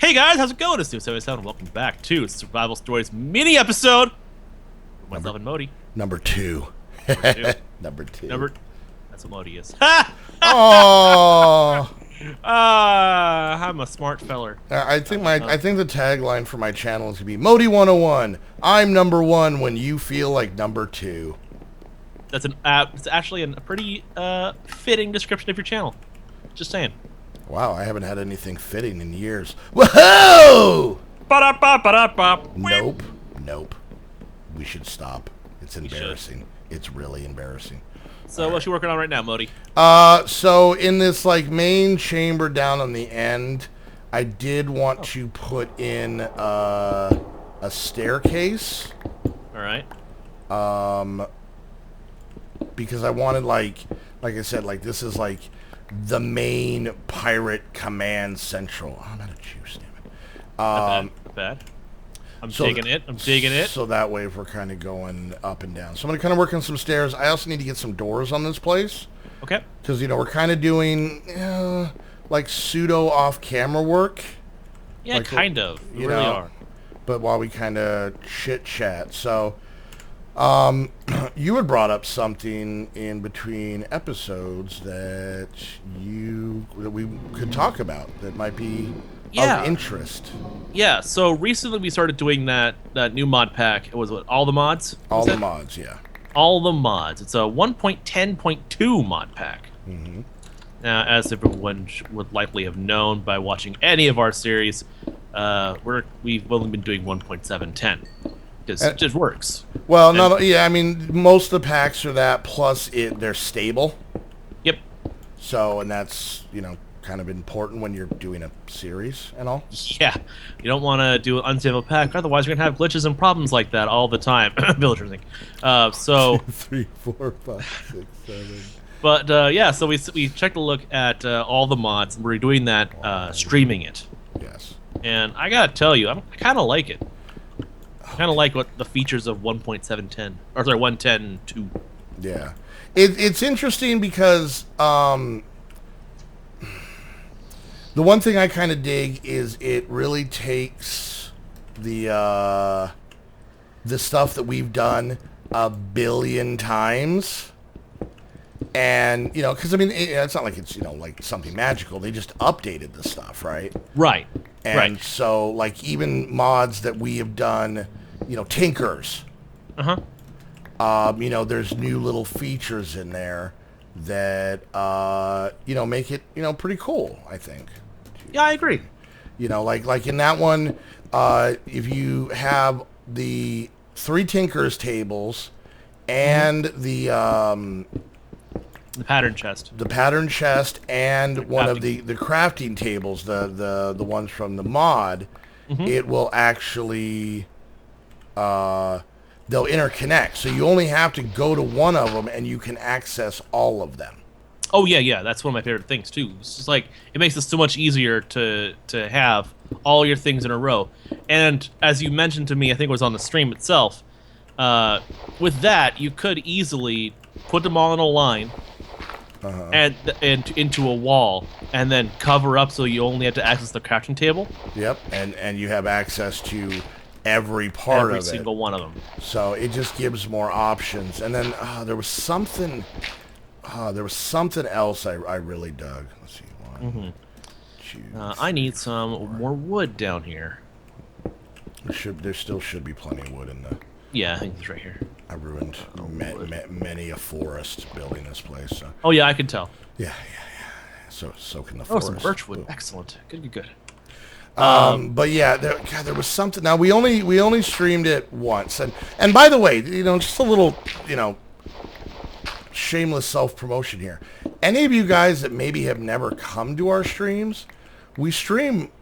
Hey guys, how's it going? It's SNOOP77 and welcome back to Survival Stories mini episode with myself and Modi. Number two. Number two. Number two. That's what Modi is. Oh. I'm a smart feller. I think the tagline for my channel is gonna be Modi 101. I'm number one when you feel like number two. That's it's actually a pretty fitting description of your channel. Just saying. Wow, I haven't had anything fitting in years. Woohoo! Nope. We should stop. It's embarrassing. It's really embarrassing. So what's you working on right now, Modi? So in this like main chamber down on the end, I did want to put in a staircase. All right. Because I wanted like I said, like this is like the main pirate command central. Oh, I'm out of juice, damn it. Not bad. I'm digging it. So that way if we're kind of going up and down. So I'm going to kind of work on some stairs. I also need to get some doors on this place. Okay. Because, you know, we're kind of doing like pseudo off-camera work. Yeah, like, kind of. We really are. But while we kind of chit-chat. So you had brought up something in between episodes that we could talk about that might be of interest. Yeah, so recently we started doing that new mod pack. It was what, all the mods? All the mods, yeah. All the mods. It's a 1.10.2 mod pack. Mm-hmm. Now, as everyone would likely have known by watching any of our series, we've only been doing 1.710 because it just works. Well, I mean, most of the packs are that, plus they're stable. Yep. So, and that's, you know, kind of important when you're doing a series and all. Yeah. You don't want to do an unstable pack, otherwise you're going to have glitches and problems like that all the time. Villager thing. So... 2, 3, 4, 5, 6, 7... But, yeah, so we checked a look at all the mods, and we're doing that, streaming it. Yes. And I gotta tell you, I kind of like it. I kind of like what the features of 1.710, or sorry, 110.2. Yeah. It's interesting because, the one thing I kind of dig is it really takes the stuff that we've done a billion times. And, you know, because, I mean, it's not like it's, you know, like something magical. They just updated the stuff, right? Right. And so, like, even mods that we have done, you know, tinkers. Uh-huh. You know, there's new little features in there that, you know, make it, you know, pretty cool, I think. Yeah, I agree. You know, like in that one, if you have the 3 tinkers tables and the pattern chest. The pattern chest and one of the crafting tables, the ones from the mod, it will actually they'll interconnect. So you only have to go to one of them and you can access all of them. Oh yeah, that's one of my favorite things too. It's just like it makes it so much easier to have all your things in a row. And as you mentioned to me, I think it was on the stream itself, with that you could easily put them all in a line and into a wall, and then cover up so you only have to access the crafting table. Yep, and you have access to every part of it. Every single one of them. So it just gives more options. And then there was something else I really dug. Let's see, one, two. I need some more wood down here. There still should be plenty of wood in the... Yeah, I think it's right here. I ruined many a forest building this place. So. Oh yeah, I can tell. Yeah. So can the Oh, forest. some birchwood. Excellent. Good. But yeah, there was something. Now we only streamed it once, and by the way, you know, just a little, you know, shameless self-promotion here. Any of you guys that maybe have never come to our streams, we stream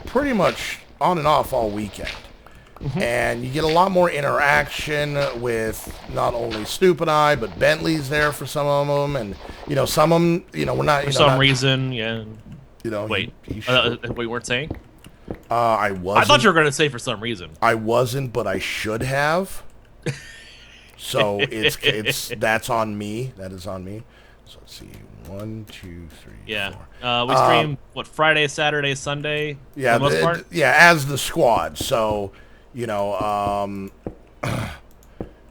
pretty much on and off all weekend. And you get a lot more interaction with not only Snoop and I, but Bentley's there for some of them, and you know, some of them, you know, we're not. For some reason, yeah. You know, wait, we weren't saying. I wasn't. I thought you were going to say for some reason. I wasn't, but I should have. So that's on me. That is on me. So let's see. 1, 2, 3, Yeah. 4. We stream what, Friday, Saturday, Sunday Yeah, for the most part. yeah, as the squad. So, you know,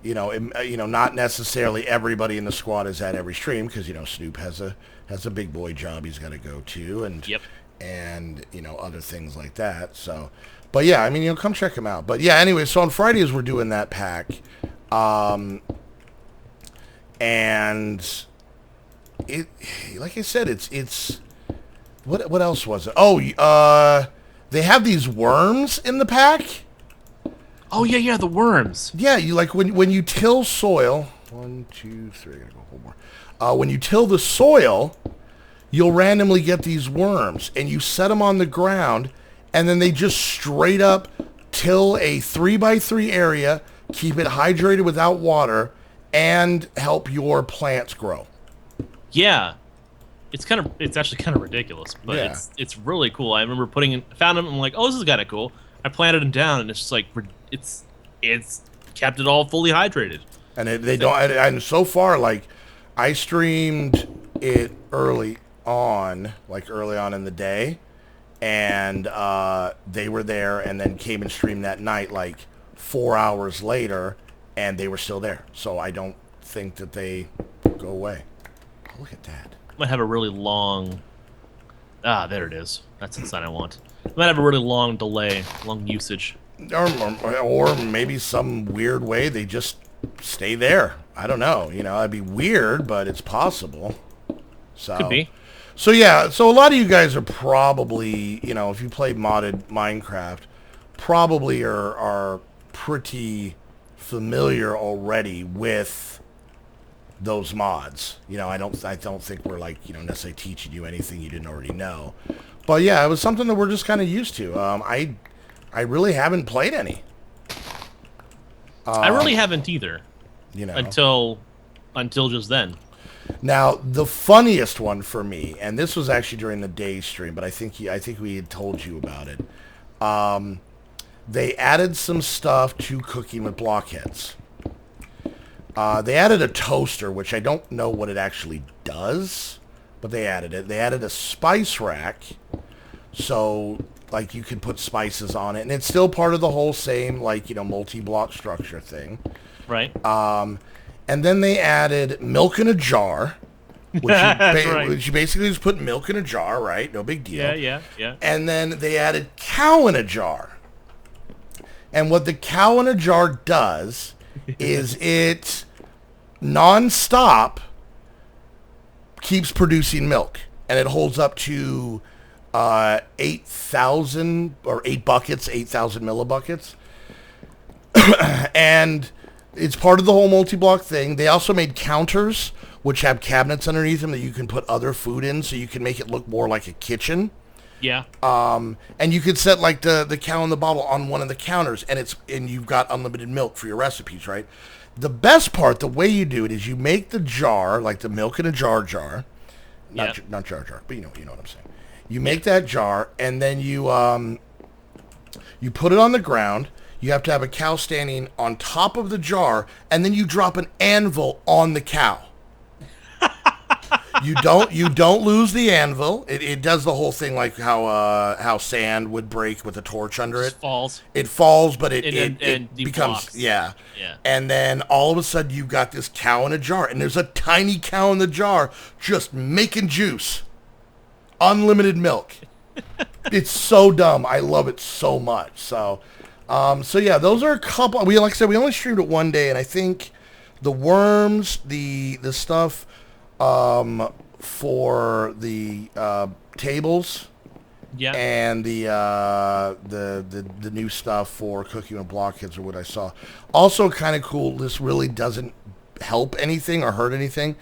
not necessarily everybody in the squad is at every stream because Snoop has a big boy job he's got to go to, Yep. and other things like that. So, but yeah, I mean, come check him out. But yeah, anyway, so on Fridays we're doing that pack, and it, like I said, it's what else was it? Oh, they have these worms in the pack. Oh yeah, yeah, the worms. Yeah, you like when you till soil. 1, 2, 3. I gotta go one more. When you till the soil, you'll randomly get these worms, and you set them on the ground, and then they just straight up till a 3x3 area, keep it hydrated without water, and help your plants grow. Yeah. It's actually kind of ridiculous, but Yeah. it's really cool. I remember found them and I'm like, oh, this is kind of cool. I planted them down and it's just like it's kept it all fully hydrated. And they don't. And so far, like I streamed it early on in the day, and they were there, and then came and streamed that night, like 4 hours later, and they were still there. So I don't think that they go away. Oh, look at that. Might have a really long. There it is. That's the sign I want. Might have a really long delay, long usage. Or maybe some weird way they just stay there. I don't know. It'd be weird, but it's possible. So Could be. So yeah, so a lot of you guys are probably, if you play modded Minecraft, probably are pretty familiar already with those mods. I don't think we're like, necessarily teaching you anything you didn't already know. But yeah, it was something that we're just kind of used to. I really haven't played any. I really haven't either. Until just then. Now, the funniest one for me, and this was actually during the day stream, but I think we had told you about it. They added some stuff to cooking with blockheads. They added a toaster, which I don't know what it actually does, but they added it. They added a spice rack, so like you can put spices on it, and it's still part of the whole same multi-block structure thing. Right. And then they added milk in a jar, which you basically just put milk in a jar, right? No big deal. Yeah. And then they added cow in a jar. And what the cow in a jar does is it non-stop keeps producing milk, and it holds up to 8,000 or 8,000 millibuckets. And it's part of the whole multi-block thing. They also made counters which have cabinets underneath them that you can put other food in, so you can make it look more like a kitchen. Yeah. And you could set like the cow in the bottle on one of the counters, and you've got unlimited milk for your recipes, right? The best part, the way you do it is you make the jar, like the milk in a jar, not jar, but you know what I'm saying. You make that jar, and then you put it on the ground. You have to have a cow standing on top of the jar, and then you drop an anvil on the cow. You don't lose the anvil. It does the whole thing like how sand would break with a torch under it. Falls. It falls, but it becomes blocks. yeah. Yeah. And then all of a sudden you've got this cow in a jar, and there's a tiny cow in the jar just making juice, unlimited milk. It's so dumb. I love it so much. So yeah, those are a couple. Like I said, we only streamed it one day, and I think the worms, the stuff. For the tables, yeah, and the new stuff for cooking with blockheads, or what I saw. Also, kind of cool. This really doesn't help anything or hurt anything.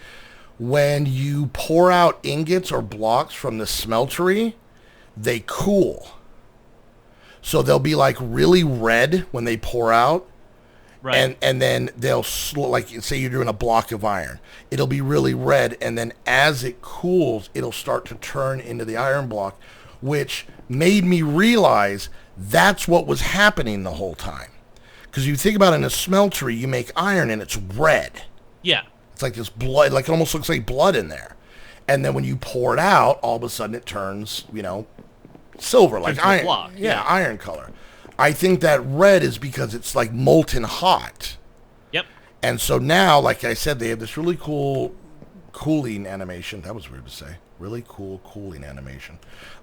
When you pour out ingots or blocks from the smeltery, they cool, so they'll be like really red when they pour out. Right. And then they'll, like, say you're doing a block of iron. It'll be really red, and then as it cools, it'll start to turn into the iron block, which made me realize that's what was happening the whole time. Because you think about it, in a smeltery, you make iron, and it's red. Yeah. It's like this blood, like it almost looks like blood in there. And then when you pour it out, all of a sudden it turns, silver, like iron. Block, yeah, iron color. I think that red is because it's like molten hot. Yep. And so now, like I said, they have this really cool cooling animation. That was weird to say. Really cool cooling animation.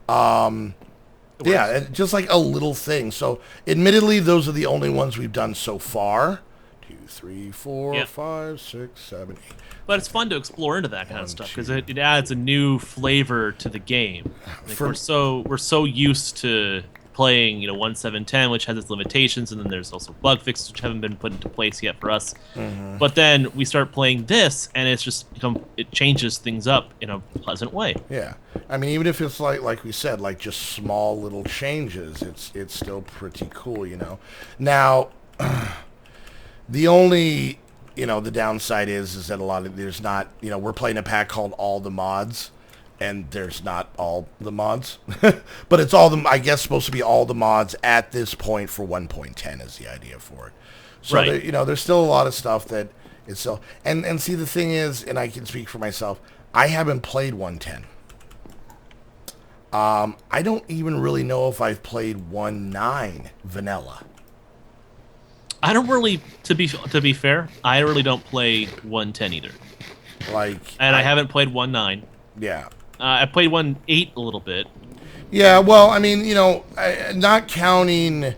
Yeah, just like a little thing. So, admittedly, those are the only ones we've done so far. 2, 3, 4, 5, 6, 7, 8. But it's fun to explore into that kind of stuff because it adds a new flavor to the game. Like we're so used to playing 1.7.10, which has its limitations, and then there's also bug fixes which haven't been put into place yet for us. Mm-hmm. But then we start playing this, and it's just it changes things up in a pleasant way. Yeah, I mean, even if it's like we said, like just small little changes, it's still pretty cool, Now, the only the downside is that there's not we're playing a pack called All the Mods. And there's not all the mods, but it's all I guess supposed to be all the mods at this point for 1.10 is the idea for it. So right. There's still a lot of stuff that is still and see the thing is, and I can speak for myself, I haven't played 1.10. I don't even really know if I've played 1.9 vanilla. I don't really, to be fair, I really don't play 1.10 either. I haven't played 1.9. Yeah. I played 1.8 a little bit. Yeah, well, I mean, not counting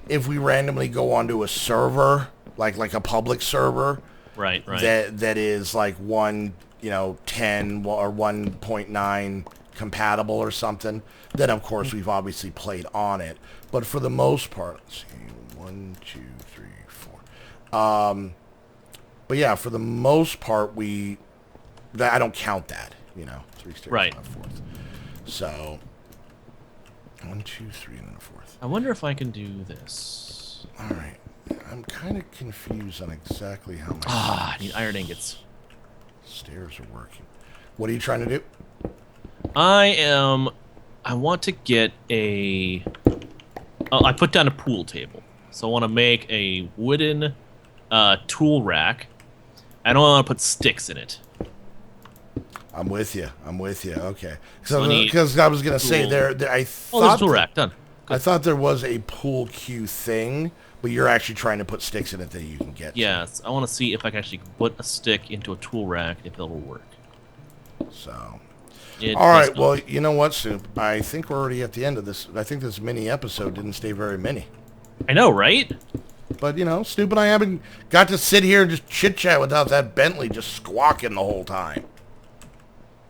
if we randomly go onto a server, like a public server. Right. That is like 1, 10 or 1.9 compatible or something. Then, of course, we've obviously played on it. But for the most part, let's see, 1, 2, 3, 4. But yeah, for the most part, I don't count that. 3 stairs, right. 5 fourths. So 1, 2, 3, and then a fourth. I wonder if I can do this. All right. I'm kind of confused on exactly how my I need iron ingots. Stairs are working. What are you trying to do? I want to get I put down a pool table. So I want to make a wooden tool rack. I don't want to put sticks in it. I'm with you. Okay. So because I was gonna say I thought there's a tool rack done. Good. I thought there was a pool cue thing, but you're actually trying to put sticks in it that you can get. Yes, I want to see if I can actually put a stick into a tool rack if it'll work. So. All right. Well, you know what, Snoop? I think we're already at the end of this. I think this mini episode didn't stay very mini. I know, right? But Snoop and I haven't got to sit here and just chit chat without that Bentley just squawking the whole time.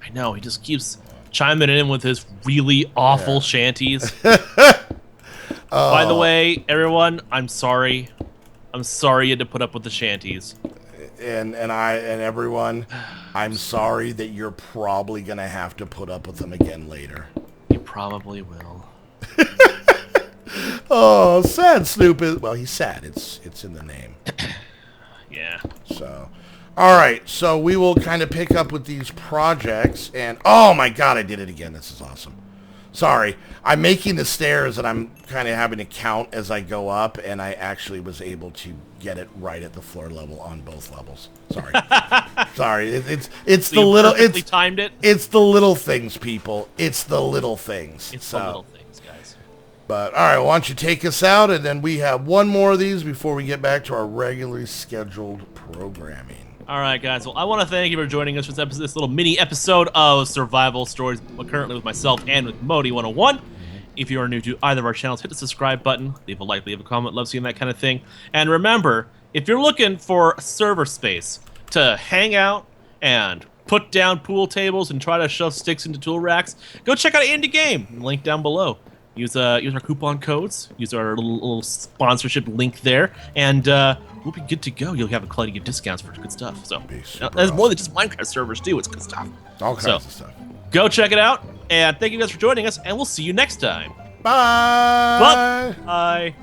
I know, he just keeps chiming in with his really awful shanties. By the way, everyone, I'm sorry. I'm sorry you had to put up with the shanties. And everyone, I'm sorry that you're probably gonna have to put up with them again later. You probably will. Oh, sad Snoop is. Well, he's sad. It's in the name. Yeah. So. All right, so we will kind of pick up with these projects, and oh my god, I did it again. This is awesome. Sorry, I'm making the stairs, and I'm kind of having to count as I go up, and I actually was able to get it right at the floor level on both levels. Sorry, sorry. It's so the little. Timed it. It's the little things, people. It's the little things. It's the little things, guys. But all right, why don't you take us out, and then we have one more of these before we get back to our regularly scheduled programming. All right, guys. Well, I want to thank you for joining us for this little mini episode of Survival Stories, currently with myself and with Modi 101. If you are new to either of our channels, hit the subscribe button, leave a like, leave a comment, love seeing that kind of thing. And remember, if you're looking for server space to hang out and put down pool tables and try to shove sticks into tool racks, go check out Indie Game. Link down below. Use our coupon codes. Use our little sponsorship link there, and we'll be good to go. You'll have plenty of discounts for good stuff. So there's more than just Minecraft servers too. It's good stuff. All kinds of stuff. Go check it out, and thank you guys for joining us, and we'll see you next time. Bye. Bye.